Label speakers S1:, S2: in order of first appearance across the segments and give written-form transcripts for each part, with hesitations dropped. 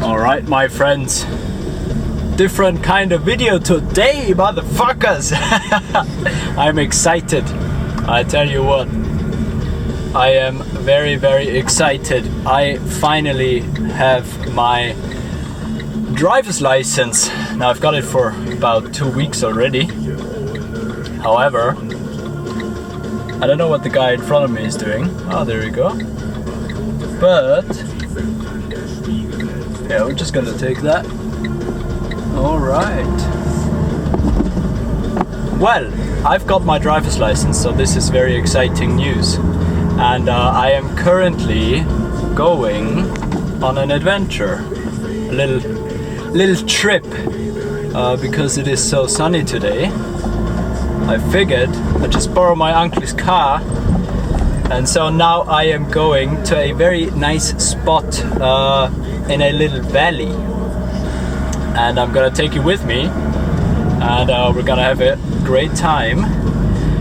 S1: Alright, my friends, different kind of video today, motherfuckers. I'm excited, I tell you what. I am very, very excited. I finally have my driver's license. Now I've got it for about 2 weeks already. However, I don't know what the guy in front of me is doing. Oh, there we go. But yeah, we're just gonna take that. Alright. Well, I've got my driver's license, so this is very exciting news. And I am currently going on an adventure. A little trip. Because it is so sunny today, I figured I'd just borrow my uncle's car. And so now I am going to a very nice spot in a little valley, and I'm gonna take you with me, and we're gonna have a great time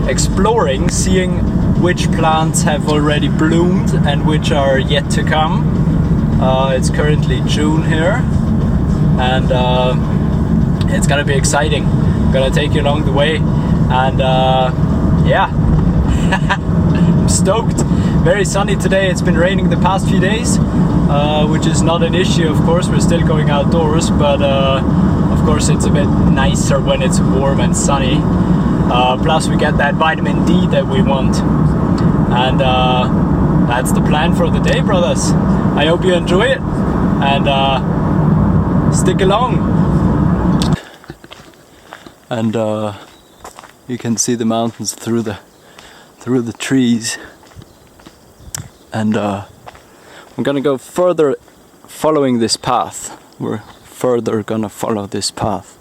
S1: exploring, seeing which plants have already bloomed and which are yet to come. It's currently June here, and it's gonna be exciting. I'm gonna take you along the way, and yeah. I'm stoked. Very sunny today. It's been raining the past few days, which is not an issue, of course. We're still going outdoors, but of course it's a bit nicer when it's warm and sunny. Plus we get that vitamin D that we want. And that's the plan for the day, brothers. I hope you enjoy it, and stick along. And you can see the mountains through the trees, and I'm gonna go further following this path. We're further gonna follow this path,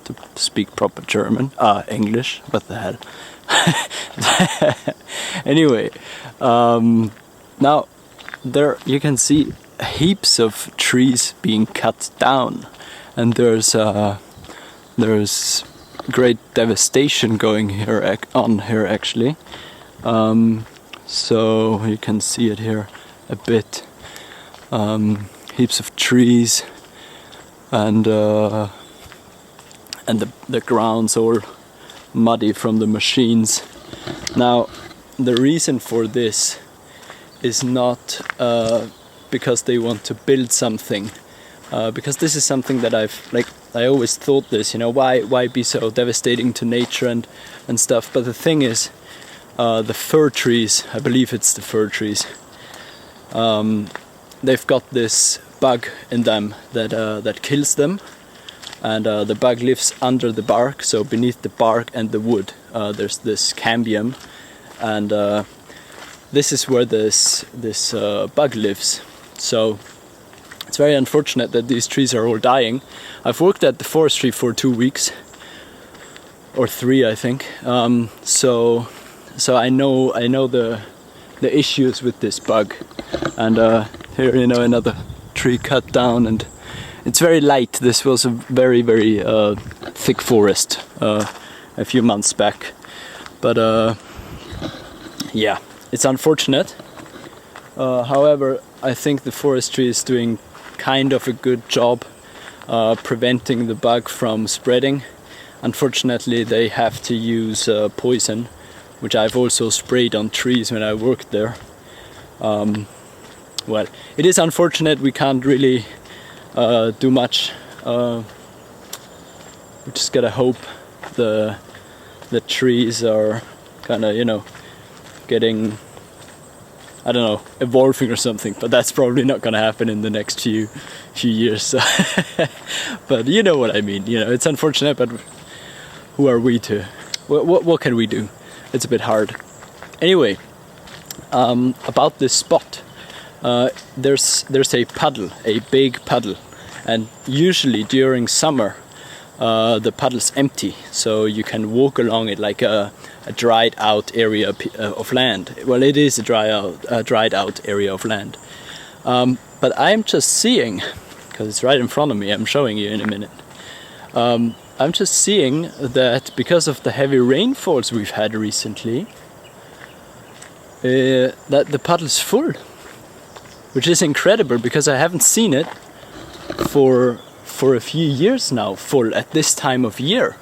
S1: to speak proper German, English, what the hell. Anyway, now there you can see heaps of trees being cut down, and there's great devastation going on here actually. So you can see it here a bit. Heaps of trees, and the ground's all muddy from the machines. Now the reason for this is not because they want to build something, because this is something that I always thought this, why be so devastating to nature and stuff. But the thing is, the fir trees, I believe it's the fir trees, they've got this bug in them that kills them, and the bug lives under the bark, so beneath the bark and the wood there's this cambium, and this is where this bug lives. So it's very unfortunate that these trees are all dying. I've worked at the forestry for 2 weeks, or 3 I think, so I know the issues with this bug. And here another tree cut down, and it's very light. This was a very, very thick forest a few months back, but yeah, it's unfortunate. However, I think the forestry is doing kind of a good job preventing the bug from spreading. Unfortunately, they have to use poison, which I've also sprayed on trees when I worked there. Well, it is unfortunate. We can't really do much. We just gotta hope the trees are kind of, getting, I don't know, evolving or something, but that's probably not gonna happen in the next few years. So but you know what I mean. It's unfortunate, but who are we to? What can we do? It's a bit hard. Anyway, about this spot, there's a puddle, a big puddle, and usually during summer the puddle's empty, so you can walk along it like a dried out area of land. Well, it is a dried out area of land, but I'm just seeing, because it's right in front of me, I'm showing you in a minute, I'm just seeing that because of the heavy rainfalls we've had recently, that the puddle's full, which is incredible because I haven't seen it for a few years now, full at this time of year.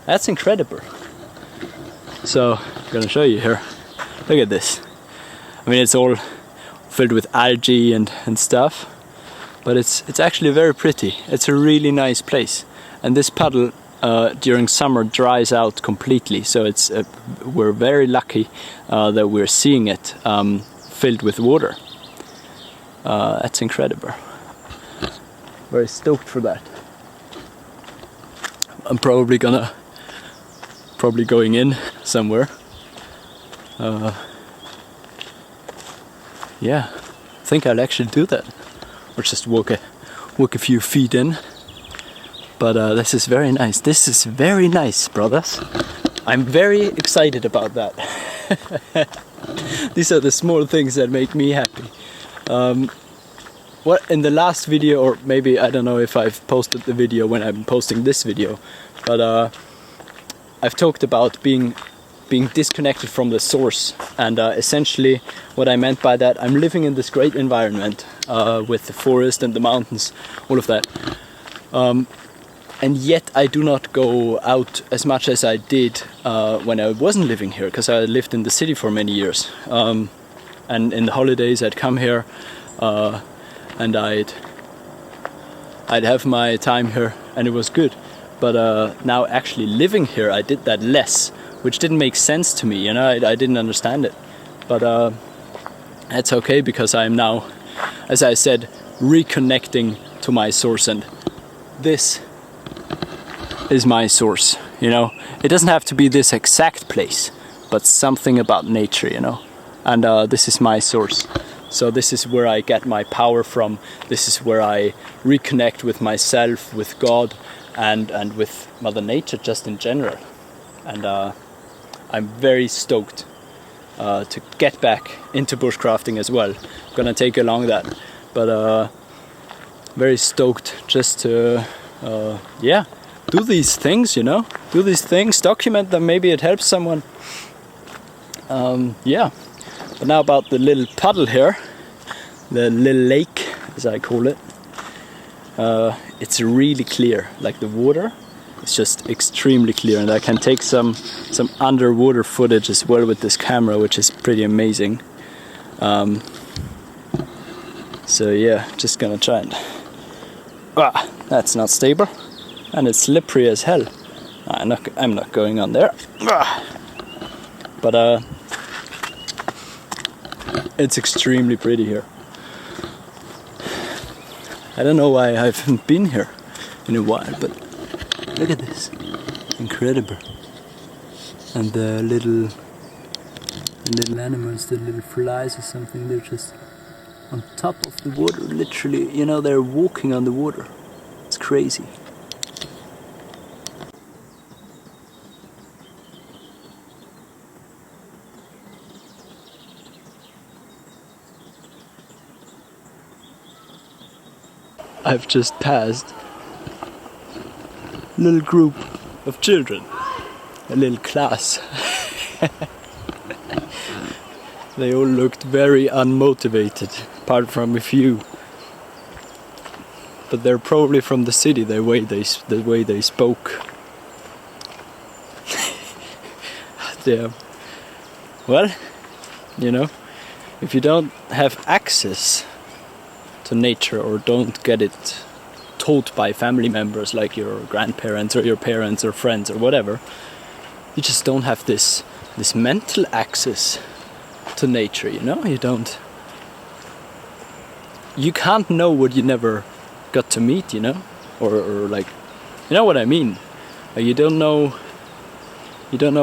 S1: That's incredible. So I'm gonna show you here. Look at this. I mean, it's all filled with algae and stuff, but it's actually very pretty. It's a really nice place, and this puddle during summer dries out completely. So it's we're very lucky that we're seeing it filled with water. That's incredible. Very stoked for that. I'm probably going in somewhere. Yeah, I think I'll actually do that, or just walk a few feet in. But this is very nice. This is very nice, brothers. I'm very excited about that. These are the small things that make me happy. What in the last video, or maybe I don't know if I've posted the video when I'm posting this video, but I've talked about being disconnected from the source, and essentially what I meant by that, I'm living in this great environment with the forest and the mountains, all of that, and yet I do not go out as much as I did when I wasn't living here, because I lived in the city for many years, and in the holidays I'd come here and I'd have my time here and it was good. But now actually living here, I did that less, which didn't make sense to me, you know, I didn't understand it. But that's okay, because I am now, as I said, reconnecting to my source, and this is my source, you know. It doesn't have to be this exact place, but something about nature, you know. And this is my source. So this is where I get my power from. This is where I reconnect with myself, with God, and with Mother Nature just in general. And I'm very stoked to get back into bushcrafting as well. I'm gonna take along that, but very stoked just to yeah, do these things, you know, do these things, document them, maybe it helps someone. Yeah, but now about the little puddle here, the little lake as I call it. It's really clear, like the water, it's just extremely clear, and I can take some underwater footage as well with this camera, which is pretty amazing. So yeah, just gonna try and that's not stable, and it's slippery as hell. I'm not going on there. But it's extremely pretty here. I don't know why I haven't been here in a while, but look at this, incredible. And the little animals, the little flies or something, they're just on top of the water, literally, you know, they're walking on the water. It's crazy. I've just passed a little group of children, a little class. They all looked very unmotivated, apart from a few. But they're probably from the city, the way they spoke. Damn. Well, you know, if you don't have access to nature, or don't get it taught by family members like your grandparents or your parents or friends or whatever, you just don't have this mental access to nature, you know. You can't know what you never got to meet, you know, or like, you know what I mean. Like, you don't know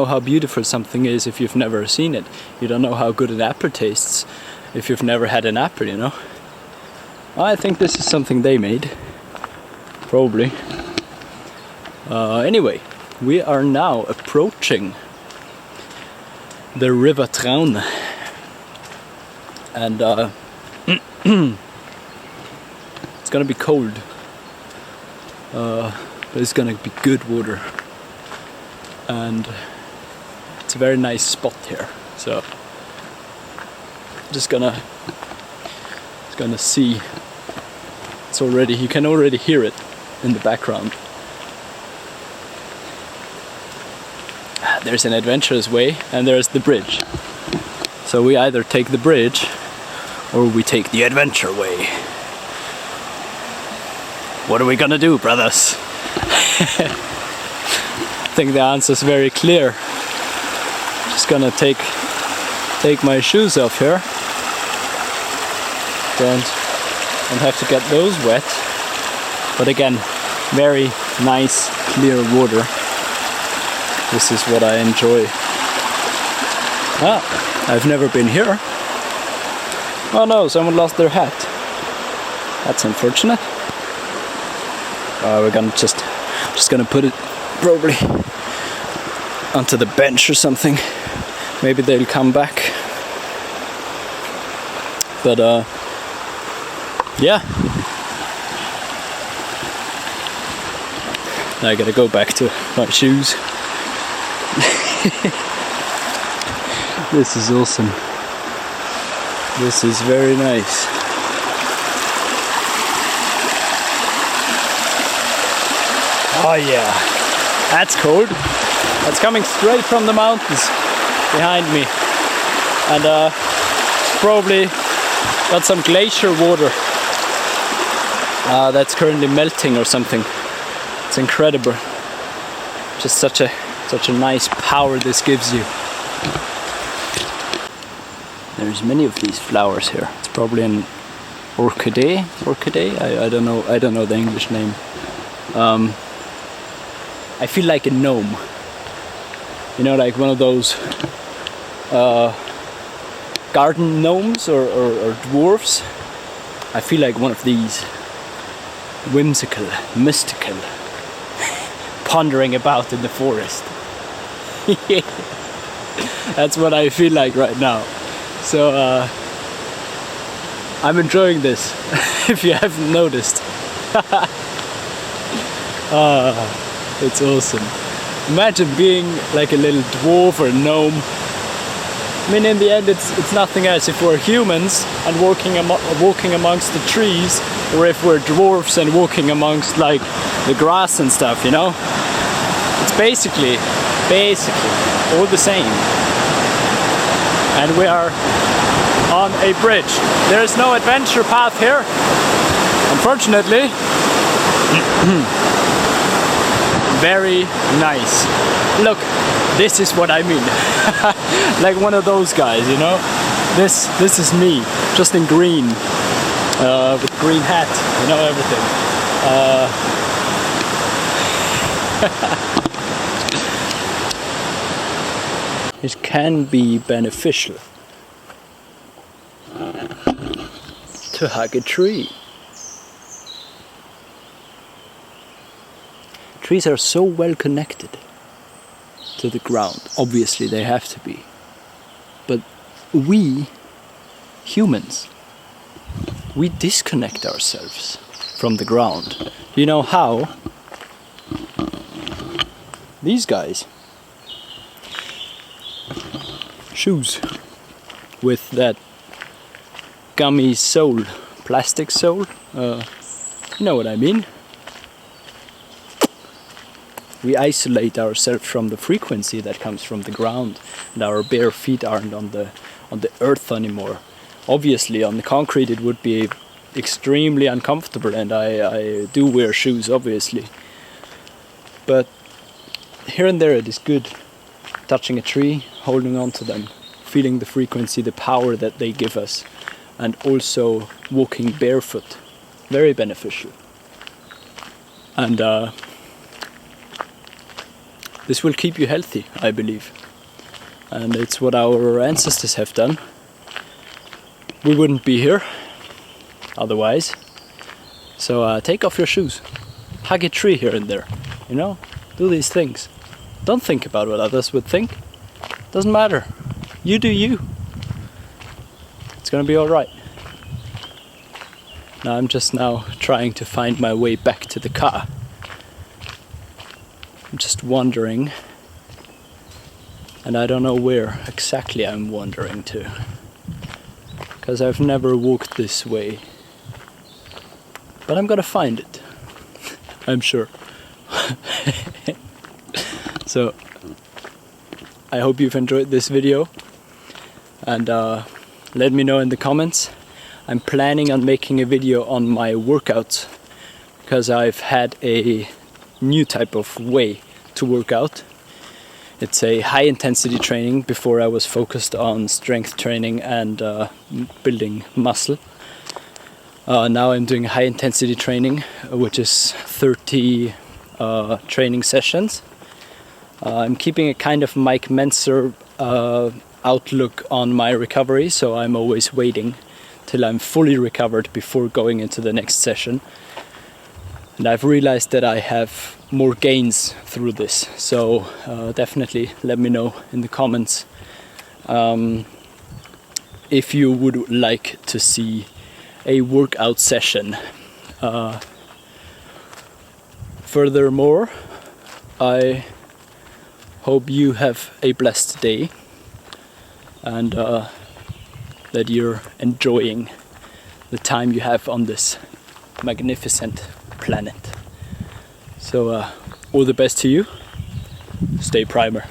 S1: how beautiful something is if you've never seen it. You don't know how good an apple tastes if you've never had an apple, you know. I think this is something they made, probably. Anyway, we are now approaching the River Traun, and it's gonna be cold, but it's gonna be good water, and it's a very nice spot here. So just gonna see It's already, you can already hear it in the background. There's an adventurous way and there's the bridge. So we either take the bridge or we take the adventure way. What are we gonna do, brothers? I think the answer's very clear. Just gonna take my shoes off here. Don't have to get those wet. But again, very nice, clear water. This is what I enjoy. Ah, I've never been here. Oh no, someone lost their hat. That's unfortunate. We're gonna just gonna put it probably onto the bench or something. Maybe they'll come back. But yeah. Now I gotta go back to my shoes. This is awesome. This is very nice. Oh yeah, that's cold. That's coming straight from the mountains behind me. And probably got some glacier water that's currently melting or something. It's incredible. Just such a nice power this gives you. There's many of these flowers here. It's probably an orchid. I don't know the English name. I feel like a gnome. You know, like one of those garden gnomes or dwarves. I feel like one of these, whimsical, mystical, pondering about in the forest. That's what I feel like right now. So I'm enjoying this, if you haven't noticed. It's awesome. Imagine being like a little dwarf or gnome. I mean, in the end, it's nothing else. If we're humans and walking amongst the trees, or if we're dwarfs and walking amongst like the grass and stuff, you know, it's basically all the same. And we are on a bridge. There is no adventure path here, unfortunately. Very nice. Look, this is what I mean. Like one of those guys, you know. This is me, just in green, with green hat, you know, everything. It can be beneficial to hug a tree. Trees are so well connected to the ground. Obviously they have to be. But we, humans, we disconnect ourselves from the ground. Do you know how? These guys. Shoes with that gummy sole, plastic sole. You know what I mean? We isolate ourselves from the frequency that comes from the ground, and our bare feet aren't on the earth anymore. Obviously, on the concrete it would be extremely uncomfortable, and I do wear shoes, obviously. But here and there it is good. Touching a tree, holding on to them, feeling the frequency, the power that they give us, and also walking barefoot. Very beneficial. And this will keep you healthy, I believe. And it's what our ancestors have done. We wouldn't be here otherwise. So take off your shoes. Hug a tree here and there. You know? Do these things. Don't think about what others would think. Doesn't matter. You do you. It's gonna be alright. Now I'm just trying to find my way back to the car. I'm just wandering, and I don't know where exactly I'm wandering to, because I've never walked this way but I'm gonna find it. I'm sure. So I hope you've enjoyed this video, and let me know in the comments. I'm planning on making a video on my workouts, because I've had a new type of way to work out. It's a high intensity training. Before I was focused on strength training and building muscle. Now I'm doing high intensity training, which is 30 training sessions. I'm keeping a kind of Mike Menser outlook on my recovery, so I'm always waiting till I'm fully recovered before going into the next session. And I've realized that I have more gains through this, so definitely let me know in the comments if you would like to see a workout session. Furthermore, I hope you have a blessed day, and that you're enjoying the time you have on this magnificent planet. So all the best to you. Stay primer.